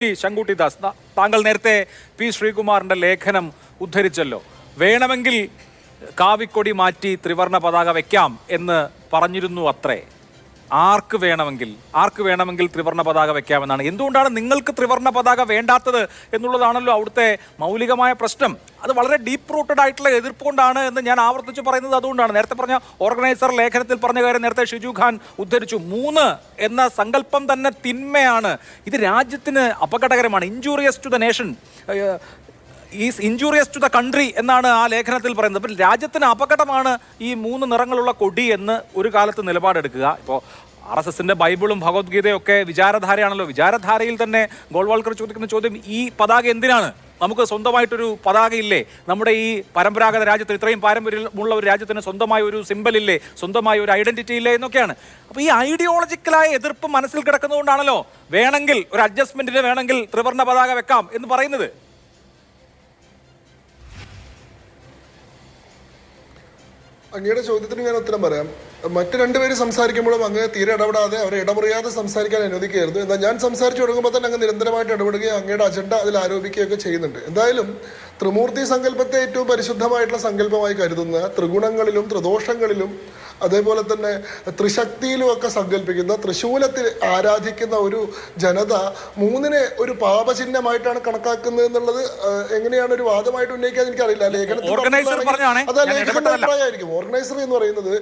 ശങ്കുട്ടി ദാസ്, താങ്കൾ നേരത്തെ പി ശ്രീകുമാറിന്റെ ലേഖനം ഉദ്ധരിച്ചല്ലോ. വേണമെങ്കിൽ കാവിക്കൊടി മാറ്റി ത്രിവർണ പതാക വെക്കാം എന്ന് പറഞ്ഞിരുന്നു അത്രേ. ആർക്ക് വേണമെങ്കിൽ ത്രിവർണ പതാക വെക്കാമെന്നാണ്. എന്തുകൊണ്ടാണ് നിങ്ങൾക്ക് ത്രിവർണ പതാക വേണ്ടാത്തത് എന്നുള്ളതാണല്ലോ അവിടുത്തെ മൗലികമായ പ്രശ്നം. അത് വളരെ ഡീപ്പ് റൂട്ടഡ് ആയിട്ടുള്ള എതിർപ്പ് കൊണ്ടാണ് എന്ന് ഞാൻ ആവർത്തിച്ച് പറയുന്നത്. അതുകൊണ്ടാണ് നേരത്തെ പറഞ്ഞ ഓർഗനൈസർ ലേഖനത്തിൽ പറഞ്ഞ കാര്യം നേരത്തെ ഷിജു ഖാൻ ഉദ്ധരിച്ചു. 3 എന്ന സങ്കല്പം തന്നെ തിന്മയാണ്. ഇത് രാജ്യത്തിന് അപകടകരമാണ്. Injurious to the nation, is injurious to the country എന്നാണ് ആ ലേഖനത്തിൽ പറയുന്നത്. അപ്പം രാജ്യത്തിന് അപകടമാണ് ഈ 3 നിറങ്ങളുള്ള കൊടി എന്ന് ഒരു കാലത്ത് നിലപാടെടുക്കുക. ഇപ്പോൾ RSSന്റെ ബൈബിളും ഭഗവത്ഗീതയും ഒക്കെ വിചാരധാരയാണല്ലോ. വിചാരധാരയിൽ തന്നെ ഗോൾവാൾക്കർ ചോദിക്കുന്ന ചോദ്യം, ഈ പതാക എന്തിനാണ്? നമുക്ക് സ്വന്തമായിട്ടൊരു പതാകയില്ലേ? നമ്മുടെ ഈ പരമ്പരാഗത രാജ്യത്തിന്, ഇത്രയും പാരമ്പര്യമുള്ള ഒരു രാജ്യത്തിന് സ്വന്തമായ ഒരു സിമ്പലില്ലേ, സ്വന്തമായ ഒരു ഐഡന്റിറ്റി ഇല്ലേ എന്നൊക്കെയാണ്. അപ്പോൾ ഈ ഐഡിയോളജിക്കലായ എതിർപ്പ് മനസ്സിൽ കിടക്കുന്നതുകൊണ്ടാണല്ലോ വേണമെങ്കിൽ ഒരു അഡ്ജസ്റ്റ്മെന്റിന് വേണമെങ്കിൽ ത്രിവർണ്ണ പതാക വെക്കാം എന്ന് പറയുന്നത്. അങ്ങയുടെ ചോദ്യത്തിന് ഞാൻ ഉത്തരം പറയാം. മറ്റു രണ്ടുപേര് സംസാരിക്കുമ്പോഴും അങ്ങ് തീരെ ഇടപെടാതെ അവരെ ഇടമുറിയാതെ സംസാരിക്കാൻ അനുവദിക്കുകയായിരുന്നു. എന്നാൽ ഞാൻ സംസാരിച്ചു തുടങ്ങുമ്പോൾ തന്നെ അങ്ങ് നിരന്തരമായിട്ട് ഇടപെടുകയും അങ്ങയുടെ അജണ്ട അതിൽ ആരോപിക്കുകയൊക്കെ ചെയ്യുന്നുണ്ട്. എന്തായാലും ത്രിമൂർത്തി സങ്കല്പത്തെ ഏറ്റവും പരിശുദ്ധമായിട്ടുള്ള സങ്കല്പമായി കരുതുന്ന, ത്രിഗുണങ്ങളിലും ത്രിദോഷങ്ങളിലും അതേപോലെ തന്നെ ത്രിശക്തിയിലും ഒക്കെ സങ്കല്പിക്കുന്ന, തൃശൂലത്തിൽ ആരാധിക്കുന്ന ഒരു ജനത 3-നെ ഒരു പാപചിഹ്നമായിട്ടാണ് കണക്കാക്കുന്നത് എന്നുള്ളത് എങ്ങനെയാണ് ഒരു വാദമായിട്ട് ഉന്നയിക്കാൻ എനിക്കറിയില്ല. ലേഖനത്തിൽ അത് ലേഖകന്റെ അഭിപ്രായമായിരിക്കും. ഓർഗനൈസർ എന്ന് പറയുന്നത്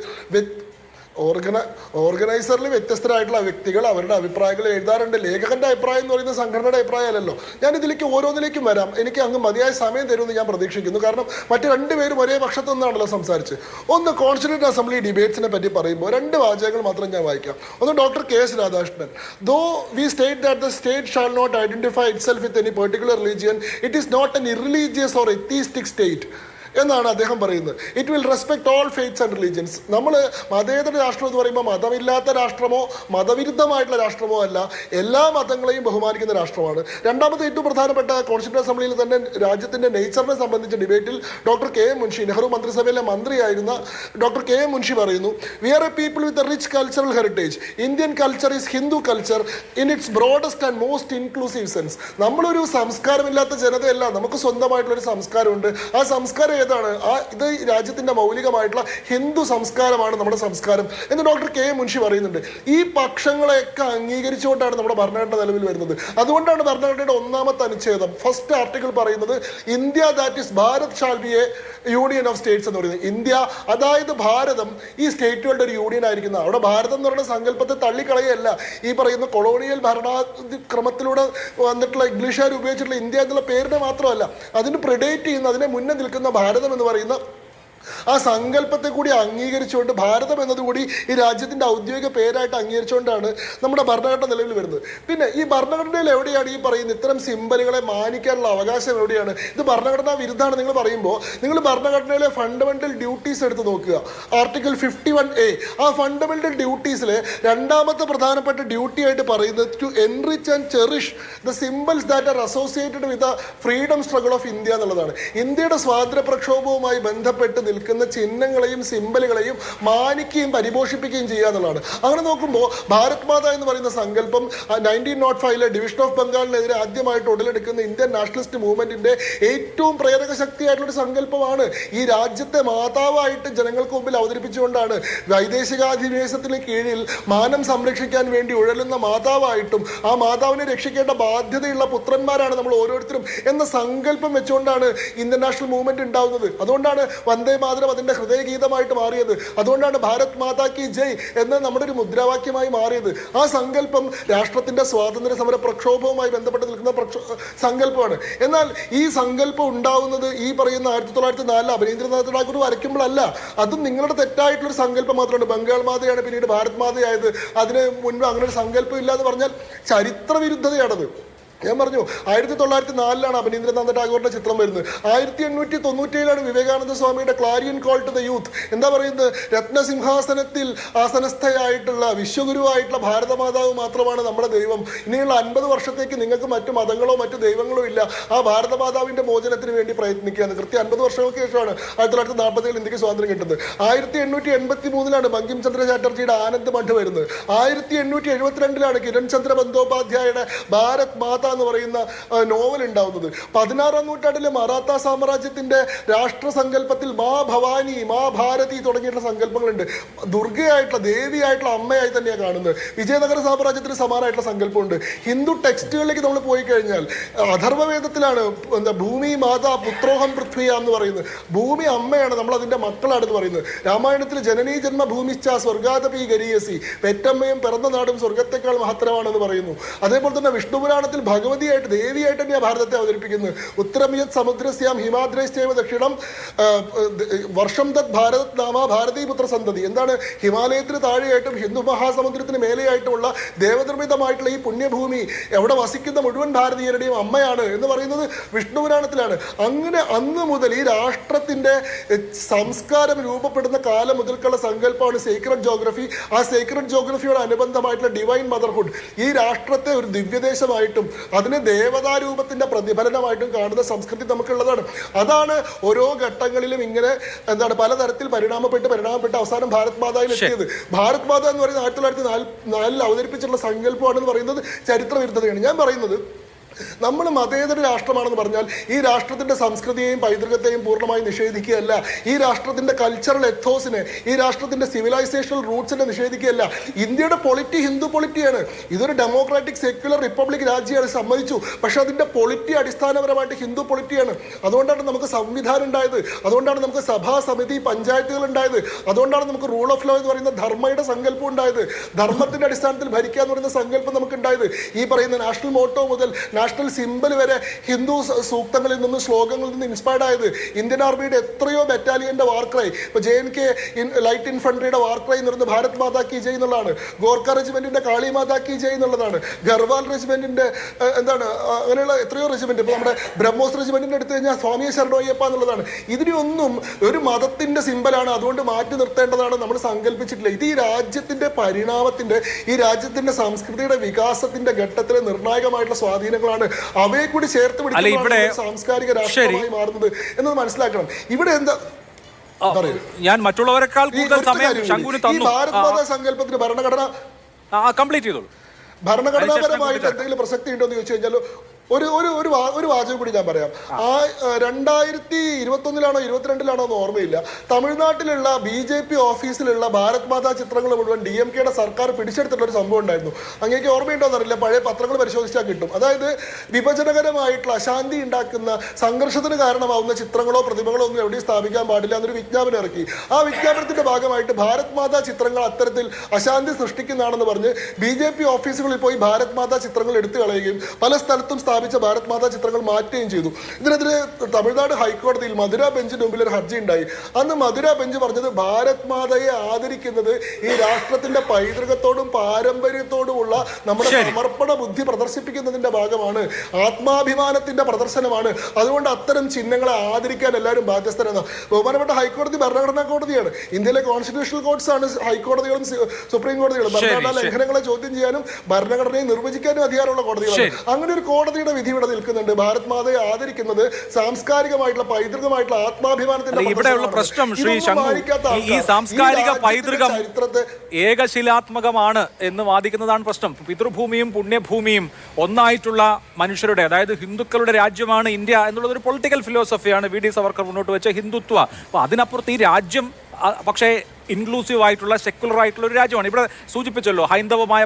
ഓർഗനൈസറിൽ വ്യത്യസ്തരായിട്ടുള്ള വ്യക്തികൾ അവരുടെ അഭിപ്രായങ്ങൾ എഴുതാറുണ്ട്. ലേഖകന്റെ അഭിപ്രായം എന്ന് പറയുന്നത് സംഘടനയുടെ അഭിപ്രായമല്ലല്ലോ. ഞാൻ ഇതിലേക്ക് ഓരോന്നിലേക്കും വരാം. എനിക്ക് അങ്ങ് മതിയായ സമയം തരുമെന്ന് ഞാൻ പ്രതീക്ഷിക്കുന്നു. കാരണം മറ്റു 2 പേരും ഒരേ പക്ഷത്തു നിന്നാണല്ലോ സംസാരിച്ച്. ഒന്ന്, കോൺസ്റ്റിറ്റ്യൂന്റ് അസംബ്ലി ഡിബേറ്റ്സിനെ പറ്റി പറയുമ്പോൾ 2 വാചകങ്ങൾ മാത്രം ഞാൻ വായിക്കാം. ഒന്ന്, doctor KS Radhakrishnan, though we state that the state shall not identify itself with any particular religion, it is not an irreligious or atheistic state എന്നാണ് അദ്ദേഹം പറയുന്നത്. It will respect all faiths and religions. നമ്മൾ മതേതര രാഷ്ട്രം എന്ന് പറയുമ്പോൾ മതമില്ലാത്ത രാഷ്ട്രമോ മതവിരുദ്ധമായിട്ടുള്ള രാഷ്ട്രമോ അല്ല, എല്ലാ മതങ്ങളെയും ബഹുമാനിക്കുന്ന രാഷ്ട്രമാണ്. രണ്ടാമത്തെ ഏറ്റവും പ്രധാനപ്പെട്ട കോൺസ്റ്റിറ്റ്യൂന്റ് അസംബ്ലിയിൽ തന്നെ രാജ്യത്തിന്റെ നേച്ചറിനെ സംബന്ധിച്ച ഡിബേറ്റിൽ ഡോക്ടർ KM മുൻഷി, നെഹ്റു മന്ത്രിസഭയിലെ മന്ത്രിയായിരുന്ന ഡോക്ടർ KM മുൻഷി പറയുന്നു, we are a people with a rich cultural heritage. Indian culture is Hindu culture in its broadest and most inclusive sense. നമ്മളൊരു സംസ്കാരമില്ലാത്ത ജനതയല്ല, നമുക്ക് സ്വന്തമായിട്ടുള്ളൊരു സംസ്കാരമുണ്ട്. ആ സംസ്കാരം ഏതാണ്? ഇത് രാജ്യത്തിന്റെ മൗലികമായിട്ടുള്ള ഹിന്ദു സംസ്കാരമാണ് നമ്മുടെ സംസ്കാരം എന്ന് ഡോക്ടർ KM മുൻഷി പറയുന്നുണ്ട്. ഈ പക്ഷങ്ങളെയൊക്കെ അംഗീകരിച്ചുകൊണ്ടാണ് നമ്മുടെ ഭരണഘടന നിലവിൽ വരുന്നത്. അതുകൊണ്ടാണ് ഭരണഘടനയുടെ 1ാമത്തെ അനുച്ഛേദം ഫസ്റ്റ് ആർട്ടിക്കിൾ പറയുന്നത്, India that is Bharat shall be A union of States എന്ന് പറയുന്നത്. ഇന്ത്യ, അതായത് ഭാരതം, ഈ സ്റ്റേറ്റുകളുടെ ഒരു യൂണിയൻ ആയിരിക്കുന്ന. അവിടെ ഭാരതം എന്ന് പറയുന്ന സങ്കല്പത്തെ തള്ളിക്കളയല്ല. ഈ പറയുന്ന കൊളോണിയൽ ഭരണക്രമത്തിലൂടെ വന്നിട്ടുള്ള ഇംഗ്ലീഷുകാർ ഉപയോഗിച്ചിട്ടുള്ള ഇന്ത്യ എന്നുള്ള പേരിനെ മാത്രമല്ല, അതിന് പ്രിഡേറ്റ് ചെയ്യുന്ന, അതിനെ മുന്നേ നിൽക്കുന്ന ഭാരതം എന്ന് പറയുന്ന ആ സങ്കല്പത്തെ കൂടി അംഗീകരിച്ചുകൊണ്ട്, ഭാരതം എന്നതുകൂടി ഈ രാജ്യത്തിൻ്റെ ഔദ്യോഗിക പേരായിട്ട് അംഗീകരിച്ചുകൊണ്ടാണ് നമ്മുടെ ഭരണഘടന നിലവിൽ വരുന്നത്. പിന്നെ ഈ ഭരണഘടനയിൽ എവിടെയാണ് ഈ പറയുന്നത് ഇത്തരം സിമ്പലുകളെ മാനിക്കാനുള്ള അവകാശം എവിടെയാണ്? ഇത് ഭരണഘടനാ വിരുദ്ധമാണ് നിങ്ങൾ പറയുമ്പോൾ, നിങ്ങൾ ഭരണഘടനയിലെ ഫണ്ടമെന്റൽ ഡ്യൂട്ടീസ് എടുത്ത് നോക്കുക. ആർട്ടിക്കിൾ 51A, ആ ഫണ്ടമെന്റൽ ഡ്യൂട്ടീസിലെ 2ാമത്തെ പ്രധാനപ്പെട്ട ഡ്യൂട്ടി ആയിട്ട് പറയുന്നത് to enrich and cherish the symbols that are associated with the freedom struggle of India എന്നുള്ളതാണ്. ഇന്ത്യയുടെ സ്വാതന്ത്ര്യ പ്രക്ഷോഭവുമായി ബന്ധപ്പെട്ട് നിൽക്കുന്ന ചിഹ്നങ്ങളെയും സിംബലുകളെയും മാനിക്കുകയും പരിപോഷിപ്പിക്കുകയും ചെയ്യുക എന്നുള്ളതാണ്. അങ്ങനെ നോക്കുമ്പോൾ ഭാരത് മാത എന്ന് പറയുന്ന സങ്കല്പം 1905 ഡിവിഷൻ ഓഫ് ബംഗാളിനെതിരെ ആദ്യമായിട്ട് ഉടലെടുക്കുന്ന ഇന്ത്യൻ നാഷണലിസ്റ്റ് മൂവ്മെന്റിന്റെ ഏറ്റവും പ്രേരക ശക്തിയായിട്ടുള്ളൊരു സങ്കല്പമാണ്. ഈ രാജ്യത്തെ മാതാവായിട്ട് ജനങ്ങൾക്ക് മുമ്പിൽ അവതരിപ്പിച്ചുകൊണ്ടാണ് വൈദേശികാധിനിവേശത്തിന് കീഴിൽ മാനം സംരക്ഷിക്കാൻ വേണ്ടി ഉഴലുന്ന മാതാവായിട്ടും ആ മാതാവിനെ രക്ഷിക്കേണ്ട ബാധ്യതയുള്ള പുത്രന്മാരാണ് നമ്മൾ ഓരോരുത്തരും എന്ന സങ്കല്പം വെച്ചുകൊണ്ടാണ് ഇന്ത്യൻ നാഷണൽ മൂവ്മെന്റ് ഉണ്ടാവുന്നത്. അതുകൊണ്ടാണ് വന്ദേ മാതരം അതിന്റെ ഹൃദയഗീതമായിട്ട് മാറിയത്. അതുകൊണ്ടാണ് ഭാരത് മാതാ കി ജയ് എന്ന് നമ്മുടെ ഒരു മുദ്രാവാക്യമായി മാറിയത്. ആ സങ്കല്പം രാഷ്ട്രത്തിന്റെ സ്വാതന്ത്ര്യ സമര പ്രക്ഷോഭവുമായി ബന്ധപ്പെട്ട് നിൽക്കുന്ന സങ്കല്പമാണ്. എന്നാൽ ഈ സങ്കല്പം ഉണ്ടാവുന്നത് ഈ പറയുന്ന 1904 അഭിനേന്ദ്രനാഥ് ടാഗോർ വരയ്ക്കുമ്പോഴല്ല. അതും നിങ്ങളുടെ തെറ്റായിട്ടുള്ളൊരു സങ്കല്പം മാത്രമാണ്. ബംഗാൾ മാതയാണ് പിന്നീട് ഭാരത് മാതയായത്. അതിന് മുൻപ് അങ്ങനെ ഒരു സങ്കല്പം ഇല്ല എന്ന് പറഞ്ഞാൽ ചരിത്ര വിരുദ്ധതയാണത്. ഞാൻ പറഞ്ഞു 1904 അഭിനേന്ദ്രനാഥ് ടാഗോറിന്റെ ചിത്രം വരുന്നത്. 1897 വിവേകാനന്ദ സ്വാമിയുടെ Clarian call to the youth. എന്താ പറയുന്നത്? രത്നസിംഹാസനത്തിൽ ആസനസ്ഥയായിട്ടുള്ള വിശ്വഗുരുവായിട്ടുള്ള ഭാരതമാതാവ് മാത്രമാണ് നമ്മുടെ ദൈവം. ഇനിയുള്ള 50 വർഷത്തേക്ക് നിങ്ങൾക്ക് മറ്റു മതങ്ങളോ മറ്റു ദൈവങ്ങളോ ഇല്ല. ആ ഭാരതമാതാവിന്റെ മോചനത്തിന് വേണ്ടി പ്രയത്നിക്കുകയാണ്. കൃത്യം 50 വർഷങ്ങൾക്ക് ശേഷമാണ് 1947 ഇന്ത്യക്ക് സ്വാതന്ത്ര്യം കിട്ടുന്നത്. 1883 ബങ്കിം ചന്ദ്ര ചാറ്റർജിയുടെ ആനന്ദ് മഠ് വരുന്നത്. 1872 കിരൺ ചന്ദ്ര ബന്ദോപാധ്യായയുടെ ഭാരത് മാതാ എന്ന് പറയുന്ന നോവൽ ഉണ്ടാവുന്നത്. 16-ാം നൂറ്റാണ്ടിലെ മറാത്ത സാമ്രാജ്യത്തിന്റെ രാഷ്ട്രസങ്കല്പത്തിൽ മാ ഭവാനി, മാ ഭാരതി തുടങ്ങിയിട്ടുള്ള സങ്കല്പങ്ങളുണ്ട്. ദുർഗയായിട്ടുള്ള, ദേവിയായിട്ടുള്ള അമ്മയായി തന്നെയാണ് കാണുന്നത്. വിജയനഗര സാമ്രാജ്യത്തിന് സമാനമായിട്ടുള്ള സങ്കല്പമുണ്ട്. ഹിന്ദു ടെക്സ്റ്റുകളിലേക്ക് നമ്മൾ പോയി കഴിഞ്ഞാൽ അഥർവവേദത്തിലാണ് ഭൂമി മാതാ പുത്രോഹം പൃഥ്വിയ എന്ന് പറയുന്നത്. ഭൂമി അമ്മയാണ്, നമ്മൾ അതിന്റെ മക്കളാണെന്ന് പറയുന്നത്. രാമായണത്തിൽ ജനനീ ജന്മ ഭൂമിശ്ച സ്വർഗാതപി ഗരീയസി, പെറ്റമ്മയും പിറന്ന നാടും സ്വർഗത്തെക്കാൾ മഹത്തരമാണെന്ന് പറയുന്നു. അതേപോലെ തന്നെ വിഷ്ണു പുരാണത്തിൽ ഭഗവതിയായിട്ട്, ദേവിയായിട്ട് തന്നെയാണ് ഭാരതത്തെ അവതരിപ്പിക്കുന്നത്. ഉത്തരമിയത് സമുദ്രസ്യാം ഹിമാദ്രേശ്ചൈവ ദക്ഷിണം വർഷം തത് ഭാരത് നാമ ഭാരതീപുത്ര സന്തതി. എന്താണ്? ഹിമാലയത്തിന് താഴെയായിട്ടും ഹിന്ദു മഹാസമുദ്രത്തിന് മേലെയായിട്ടുമുള്ള ദേവനിർമ്മിതമായിട്ടുള്ള ഈ പുണ്യഭൂമി എവിടെ വസിക്കുന്ന മുഴുവൻ ഭാരതീയരുടെയും അമ്മയാണ് എന്ന് പറയുന്നത് വിഷ്ണു പുരാണത്തിലാണ്. അങ്ങനെ അന്ന് മുതൽ ഈ രാഷ്ട്രത്തിന്റെ സംസ്കാരം രൂപപ്പെടുന്ന കാലം മുതൽക്കുള്ള സങ്കല്പമാണ് സീക്രട്ട് ജോഗ്രഫി. ആ സീക്രട്ട് ജോഗ്രഫിയോട് അനുബന്ധമായിട്ടുള്ള ഡിവൈൻ മദർഹുഡ് ഈ രാഷ്ട്രത്തെ ഒരു ദിവ്യദേശമായിട്ടും അതിനെ ദേവതാരൂപത്തിന്റെ പ്രതിഫലനമായിട്ടും കാണുന്ന സംസ്കൃതി നമുക്കുള്ളതാണ്. അതാണ് ഓരോ ഘട്ടങ്ങളിലും ഇങ്ങനെ പലതരത്തിൽ പരിണാമപ്പെട്ട് അവസാനം ഭാരത് മാതായിൽ എത്തിയത്. ഭാരത് മാത എന്ന് പറയുന്നത് 1904 അവതരിപ്പിച്ചിട്ടുള്ള സങ്കല്പമാണെന്ന് പറയുന്നത് ചരിത്രവിരുദ്ധതയാണ്. ഞാൻ പറയുന്നത്, നമ്മൾ മതേതര രാഷ്ട്രമാണെന്ന് പറഞ്ഞാൽ ഈ രാഷ്ട്രത്തിന്റെ സംസ്കൃതിയെയും പൈതൃകത്തെയും പൂർണ്ണമായി നിഷേധിക്കുകയല്ല, ഈ രാഷ്ട്രത്തിന്റെ കൾച്ചറൽ എത്തോസിനെ, ഈ രാഷ്ട്രത്തിന്റെ സിവിലൈസേഷണൽ റൂട്ട്സിനെ നിഷേധിക്കുകയല്ല. ഇന്ത്യയുടെ പൊളിറ്റി ഹിന്ദു പൊളിറ്റിയാണ്. ഇതൊരു ഡെമോക്രാറ്റിക് സെക്യുലർ റിപ്പബ്ലിക് രാജ്യമാണ്, സമ്മതിച്ചു. പക്ഷെ അതിന്റെ പൊളിറ്റി അടിസ്ഥാനപരമായിട്ട് ഹിന്ദു പൊളിറ്റിയാണ്. അതുകൊണ്ടാണ് നമുക്ക് സംവിധാനം ഉണ്ടായത്, അതുകൊണ്ടാണ് നമുക്ക് സഭാ സമിതി പഞ്ചായത്തുകൾ ഉണ്ടായത്, അതുകൊണ്ടാണ് നമുക്ക് റൂൾ ഓഫ് ലോ എന്ന് പറയുന്ന ധർമ്മയുടെ സങ്കല്പം ഉണ്ടായത്. ധർമ്മത്തിന്റെ അടിസ്ഥാനത്തിൽ ഭരിക്കുക എന്ന് പറയുന്ന സങ്കല്പം നമുക്ക് ഉണ്ടായത്. ഈ പറയുന്ന നാഷണൽ മോട്ടോ മുതൽ നാഷണൽ സിംബൽ വരെ ഹിന്ദു സൂക്തങ്ങളിൽ നിന്നും ശ്ലോകങ്ങളിൽ നിന്ന് ഇൻസ്പയർഡ് ആയത്. ഇന്ത്യൻ ആർമിയുടെ എത്രയോ ബറ്റാലിയന്റെ വാർക്രൈ, ഇപ്പൊ JNK ലൈറ്റ് ഇൻഫൻട്രിയുടെ വാർക്രൈ എന്ന് പറയുന്നത് ഭാരത് മാതാ കി ജയ് എന്നുള്ളതാണ്. ഗോർഖ റെജിമെന്റിന്റെ കാളി മാതാ കി ജയ് എന്നുള്ളതാണ്. ഗർവാൽ റെജിമെന്റിന്റെ അങ്ങനെയുള്ള എത്രയോ റെജിമെന്റ്, ഇപ്പൊ നമ്മുടെ ബ്രഹ്മോസ് റെജിമെന്റിന്റെ എടുത്തു കഴിഞ്ഞാൽ സ്വാമിയെ ശരണോയ്യപ്പ എന്നുള്ളതാണ്. ഇതിനൊന്നും ഒരു മതത്തിന്റെ സിംബലാണ്, അതുകൊണ്ട് മാറ്റി നിർത്തേണ്ടതാണ് നമ്മൾ സങ്കല്പിച്ചിട്ടില്ല. ഇത് ഈ രാജ്യത്തിന്റെ പരിണാമത്തിന്റെ, ഈ രാജ്യത്തിന്റെ സംസ്കൃതിയുടെ വികാസത്തിന്റെ ഘട്ടത്തിലെ നിർണായകമായിട്ടുള്ള സ്വാധീനങ്ങളാണ്. അവയെ കൂടി ചേർത്ത് പിടിക്കുന്ന സാംസ്കാരിക രാഷ്ട്രമായി മാറുന്നത് എന്നത് മനസ്സിലാക്കണം. ഇവിടെ എന്താ ഞാൻ മറ്റുള്ളവരെക്കാൾ കൂടുതൽ സമയം ശങ്കുവിന് തന്നു. ഈ ഭാരത് മാതാ സങ്കല്പത്തിന് ഭരണഘടന കംപ്ലീറ്റ് ചെയ്തോളൂ. ഭരണഘടനാപരമായിട്ട് എന്തെങ്കിലും പ്രസക്തി ഉണ്ടോ എന്ന് ചോദിച്ചു കഴിഞ്ഞാൽ ഒരു വാചകം കൂടി ഞാൻ പറയാം. 2021 22 എന്ന് ഓർമ്മയില്ല, തമിഴ്നാട്ടിലുള്ള BJP ഓഫീസിലുള്ള ഭാരത് മാതാ ചിത്രങ്ങൾ മുഴുവൻ DMKയുടെ സർക്കാർ പിടിച്ചെടുത്തിട്ടുള്ള ഒരു സംഭവം ഉണ്ടായിരുന്നു. അങ്ങേക്ക് ഓർമ്മയുണ്ടോ എന്നറിയില്ല, പഴയ പത്രങ്ങൾ പരിശോധിച്ചാൽ കിട്ടും. അതായത് വിഭജനകരമായിട്ടുള്ള അശാന്തി ഉണ്ടാക്കുന്ന, സംഘർഷത്തിന് കാരണമാവുന്ന ചിത്രങ്ങളോ പ്രതിമകളോ ഒന്നും എവിടെയും സ്ഥാപിക്കാൻ പാടില്ല എന്നൊരു വിജ്ഞാപനം ഇറക്കി. ആ വിജ്ഞാപനത്തിന്റെ ഭാഗമായിട്ട് ഭാരത് മാതാ ചിത്രങ്ങൾ അത്തരത്തിൽ അശാന്തി സൃഷ്ടിക്കുന്നതാണെന്ന് പറഞ്ഞ് BJP ഓഫീസുകളിൽ പോയി ഭാരത് മാതാ ചിത്രങ്ങൾ എടുത്തു കളയുകയും പല സ്ഥലത്തും സ്ഥാപിച്ച ഭാരത് മാതാ ചിത്രങ്ങൾ മാറ്റുകയും ചെയ്തു. ഇതിനെതിരെ തമിഴ്നാട് ഹൈക്കോടതിയിൽ മധുര ബെഞ്ചിന് മുമ്പിൽ ഒരു ഹർജി ഉണ്ടായി. അന്ന് മധുര ബെഞ്ച് പറഞ്ഞത് ഭാരത് മാതയെ ആദരിക്കുന്നത് ഈ രാഷ്ട്രത്തിന്റെ പൈതൃകത്തോടും പാരമ്പര്യത്തോടുമുള്ള നമ്മുടെ സമർപ്പണ ബുദ്ധി പ്രദർശിപ്പിക്കുന്നതിന്റെ ഭാഗമാണ്, ആത്മാഭിമാനത്തിന്റെ പ്രദർശനമാണ്. അതുകൊണ്ട് അത്തരം ചിഹ്നങ്ങളെ ആദരിക്കാൻ എല്ലാവരും ബാധ്യസ്ഥരാണ്. ബഹുമാനപ്പെട്ട ഹൈക്കോടതി ഭരണഘടനാ കോടതിയാണ്. ഇന്ത്യയിലെ കോൺസ്റ്റിറ്റ്യൂഷണൽ കോർട്സ് ആണ് ഹൈക്കോടതികളും സുപ്രീം കോടതികളും. ഭരണഘടനാ ലംഘനങ്ങളെ ചോദ്യം ചെയ്യാനും ഭരണഘടനയെ നിർവചിക്കാനും അധികാരമുള്ള കോടതികളാണ്. അങ്ങനെ ഒരു കോടതിയുടെ വിധി ഇവിടെ നിൽക്കുന്നുണ്ട്. ഭാരത് മാതയെ ആദരിക്കുന്നത് സാംസ്കാരികമായിട്ടുള്ള പൈതൃകമായിട്ടുള്ള ആത്മാഭിമാനത്തിന്റെ ഇവിടെയുള്ള പ്രശ്നം ശ്രീ ശങ്കു, ഈ സാംസ്കാരിക പൈതൃകം ഏകശിലാത്മകമാണ് എന്ന് വാദിക്കുന്നതാണ് പ്രശ്നം. പിതൃഭൂമിയും പുണ്യഭൂമിയും ഒന്നായിട്ടുള്ള മനുഷ്യരുടെ, അതായത് ഹിന്ദുക്കളുടെ രാജ്യമാണ് ഇന്ത്യ എന്നുള്ളത് ഒരു പൊളിറ്റിക്കൽ ഫിലോസഫിയാണ് VD സവർക്കർ മുന്നോട്ട് വെച്ച ഹിന്ദുത്വ. അപ്പൊ അതിനപ്പുറത്ത് ഈ രാജ്യം പക്ഷേ ഇൻക്ലൂസീവ് ആയിട്ടുള്ള സെക്യുലർ ആയിട്ടുള്ള ഒരു രാജ്യമാണ്. ഇവിടെ സൂചിപ്പിച്ചല്ലോ ഹൈന്ദവമായ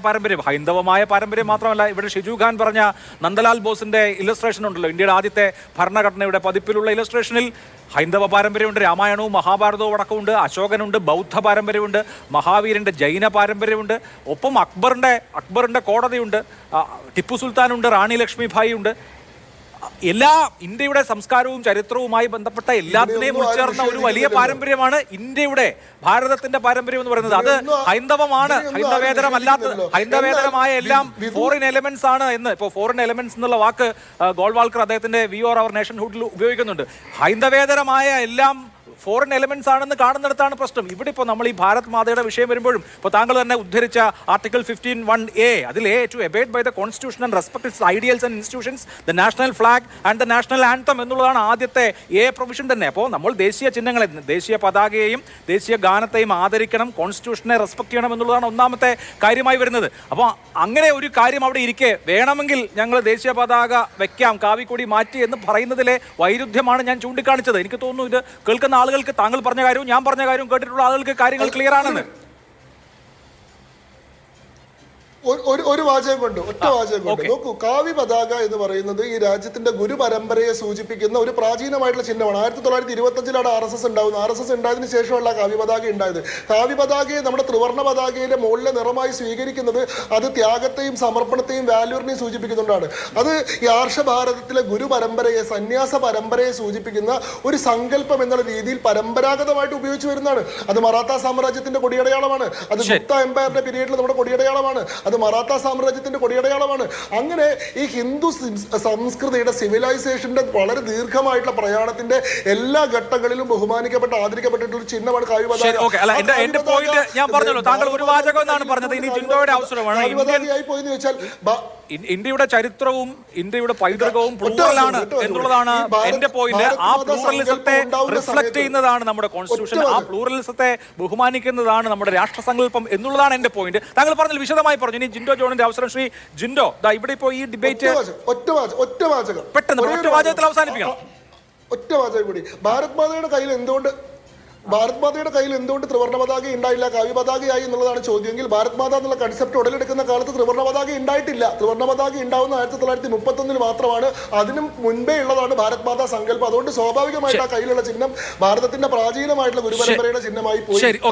പാരമ്പര്യം മാത്രമല്ല, ഇവിടെ ഷിജു ഖാൻ പറഞ്ഞ നന്ദലാൽ ബോസിന്റെ ഇലസ്ട്രേഷൻ ഉണ്ടല്ലോ, ഇന്ത്യയുടെ ആദ്യത്തെ ഭരണഘടനയുടെ പതിപ്പിലുള്ള ഇലസ്ട്രേഷനിൽ ഹൈന്ദവ പാരമ്പര്യമുണ്ട്, രാമായണവും മഹാഭാരതവും അടക്കമുണ്ട്, അശോകനുണ്ട്, ബൗദ്ധ പാരമ്പര്യമുണ്ട്, മഹാവീരന്റെ ജൈന പാരമ്പര്യമുണ്ട്, ഒപ്പം അക്ബറിന്റെ കോടതിയുണ്ട്, ടിപ്പു സുൽത്താനുണ്ട്, റാണി ലക്ഷ്മിഭായി ഉണ്ട്. എല്ലാ ഇന്ത്യയുടെ സംസ്കാരവും ചരിത്രവുമായി ബന്ധപ്പെട്ട എല്ലാത്തിനെയും ഉൾച്ചേർന്ന ഒരു വലിയ പാരമ്പര്യമാണ് ഇന്ത്യയുടെ, ഭാരതത്തിന്റെ പാരമ്പര്യം എന്ന് പറയുന്നത്. അത് ഹൈന്ദവമാണ്, ഹൈന്ദവേതരമായ എല്ലാം ഫോറിൻ എലിമെന്റ്സ് ആണ് എന്ന്. ഇപ്പോൾ ഫോറിൻ എലിമെന്റ്സ് എന്നുള്ള വാക്ക് ഗോൾവാൾക്കർ അദ്ദേഹത്തിന്റെ വി ഓർ അവർ നേഷൻഹുഡിൽ ഉപയോഗിക്കുന്നുണ്ട്. ഹൈന്ദവേതരമായ എല്ലാം ഫോറിൻ എലമെന്റ്സ് ആണെന്ന് കാണുന്നിടത്താണ് പ്രശ്നം. ഇവിടെ ഇപ്പോൾ നമ്മൾ ഈ ഭാരത് മാതയുടെ വിഷയം വരുമ്പോഴും ഇപ്പോൾ താങ്കൾ തന്നെ ഉദ്ധരിച്ച ആർട്ടിക്കിൾ 15(1)(a) അതിൽ A to abide by the constitution and respect its ideals and institutions the national flag and the national anthem എന്നുള്ളതാണ് ആദ്യത്തെ എ പ്രൊവിഷൻ തന്നെ. അപ്പോൾ നമ്മൾ ദേശീയ ചിഹ്നങ്ങളെ, ദേശീയ പതാകയെയും ദേശീയ ഗാനത്തെയും ആദരിക്കണം, കോൺസ്റ്റിറ്റ്യൂഷനെ റെസ്പെക്ട് ചെയ്യണം എന്നുള്ളതാണ് ഒന്നാമത്തെ കാര്യമായി വരുന്നത്. അപ്പോൾ അങ്ങനെ ഒരു കാര്യം അവിടെ ഇരിക്കെ വേണമെങ്കിൽ ഞങ്ങൾ ദേശീയ പതാക വെക്കാം, കാവിക്കൊടി മാറ്റി എന്ന് പറയുന്നതിലെ വൈരുദ്ധ്യമാണ് ഞാൻ ചൂണ്ടിക്കാണിച്ചത്. എനിക്ക് തോന്നുന്നു ഇത് കേൾക്കുന്ന ആളുകൾക്ക്, താങ്കൾ പറഞ്ഞ കാര്യവും ഞാൻ പറഞ്ഞ കാര്യവും കേട്ടിട്ടുള്ള ആളുകൾക്ക് കാര്യങ്ങൾ ക്ലിയർ ആണെന്ന്. ഒരു വാചകം കൊണ്ട്, ഒറ്റ വാചകം കൊണ്ട് നോക്കൂ. കാവി പതാക എന്ന് പറയുന്നത് ഈ രാജ്യത്തിന്റെ ഗുരുപരമ്പരയെ സൂചിപ്പിക്കുന്ന ഒരു പ്രാചീനമായിട്ടുള്ള ചിഹ്നമാണ്. 1925 RSS ഉണ്ടാവുന്നത്. RSS ഉണ്ടായതിനു ശേഷമല്ല കാവി പതാക ഉണ്ടായത്. കാവി പതാകയെ നമ്മുടെ ത്രിവർണ്ണ പതാകയിലെ മുകളിലെ നിറമായി സ്വീകരിക്കുന്നത് അത് ത്യാഗത്തെയും സമർപ്പണത്തെയും വാല്യൂറിനെയും സൂചിപ്പിക്കുന്നുണ്ടാണ്. അത് ഈ ആർഷഭാരതത്തിലെ ഗുരുപരമ്പരയെ, സന്യാസ പരമ്പരയെ സൂചിപ്പിക്കുന്ന ഒരു സങ്കല്പം എന്നുള്ള രീതിയിൽ പരമ്പരാഗതമായിട്ട് ഉപയോഗിച്ചു വരുന്നതാണ്. അത് മറാത്ത സാമ്രാജ്യത്തിന്റെ കൊടിയടയാളമാണ്. അത് ഗുപ്ത എംപയറിന്റെ പീരീഡിൽ നമ്മുടെ കൊടിയടയാളമാണ്. അത് മറാത്ത സാമ്രാജ്യത്തിന്റെ കൊടിയടയാളമാണ്. അങ്ങനെ ഈ ഹിന്ദു സംസ്കൃതിയുടെ സിവിലൈസേഷന്റെ വളരെ ദീർഘമായിട്ടുള്ള പ്രയാണത്തിന്റെ എല്ലാ ഘട്ടങ്ങളിലും ബഹുമാനിക്കപ്പെട്ട, ആദരിക്കപ്പെട്ടിട്ടുള്ള ഒരു ചിഹ്നമാണ് കാവി പതാക. ഇന്ത്യയുടെ ചരിത്രവും ഇന്ത്യയുടെ പൈതൃകവും പ്ലൂറലാണ് എന്നുള്ളതാണ് എന്റെ പോയിന്റ്. ആ പ്ലൂറലിസത്തെ റിഫ്ലക്ട് ചെയ്യുന്നതാണ് നമ്മുടെ കോൺസ്റ്റിറ്റ്യൂഷൻ. ആ പ്ലൂറലിസത്തെ ബഹുമാനിക്കുന്നതാണ് നമ്മുടെ രാഷ്ട്രസങ്കല്പം എന്നുള്ളതാണ് എന്റെ പോയിന്റ്. താങ്കൾ പറഞ്ഞാൽ വിശദമായി പറഞ്ഞു. ഇനി ജിൻഡോ ജോണിന്റെ അവസരം. ശ്രീ ജിൻഡോ, ഇവിടെ ഇപ്പോൾ ഈ ഡിബേറ്റ് പെട്ടെന്ന് ഒറ്റ വാചകത്തിൽ അവസാനിപ്പിക്കണം. ഒറ്റ വാചകം കൂടി. ഭാരത് മാതയുടെ കയ്യിൽ എന്തുകൊണ്ട് ത്രിവർണ്ണ പതാക ഉണ്ടായില്ല, കാവ്യ പതാകയായി എന്നുള്ളതാണ് ചോദ്യമെങ്കിൽ, ഭാരത് മാത എന്നുള്ള കൺസെപ്റ്റ് ഉടലെടുക്കുന്ന കാലത്ത് ത്രിവർണ്ണ പതാക ഉണ്ടായിട്ടില്ല. ത്രിവർണ്ണ പതാക ഉണ്ടാവുന്ന 1931 മാത്രമാണ്. അതിനും മുൻപേ ഉള്ളതാണ് ഭാരത് മാതാ സങ്കല്പം. അതുകൊണ്ട് സ്വാഭാവികമായിട്ട് ആ കയ്യിലുള്ള ചിഹ്നം ഭാരതത്തിന്റെ പ്രാചീനമായിട്ടുള്ള ഗുരുപരമ്പരയുടെ ചിഹ്നമായി പോയി.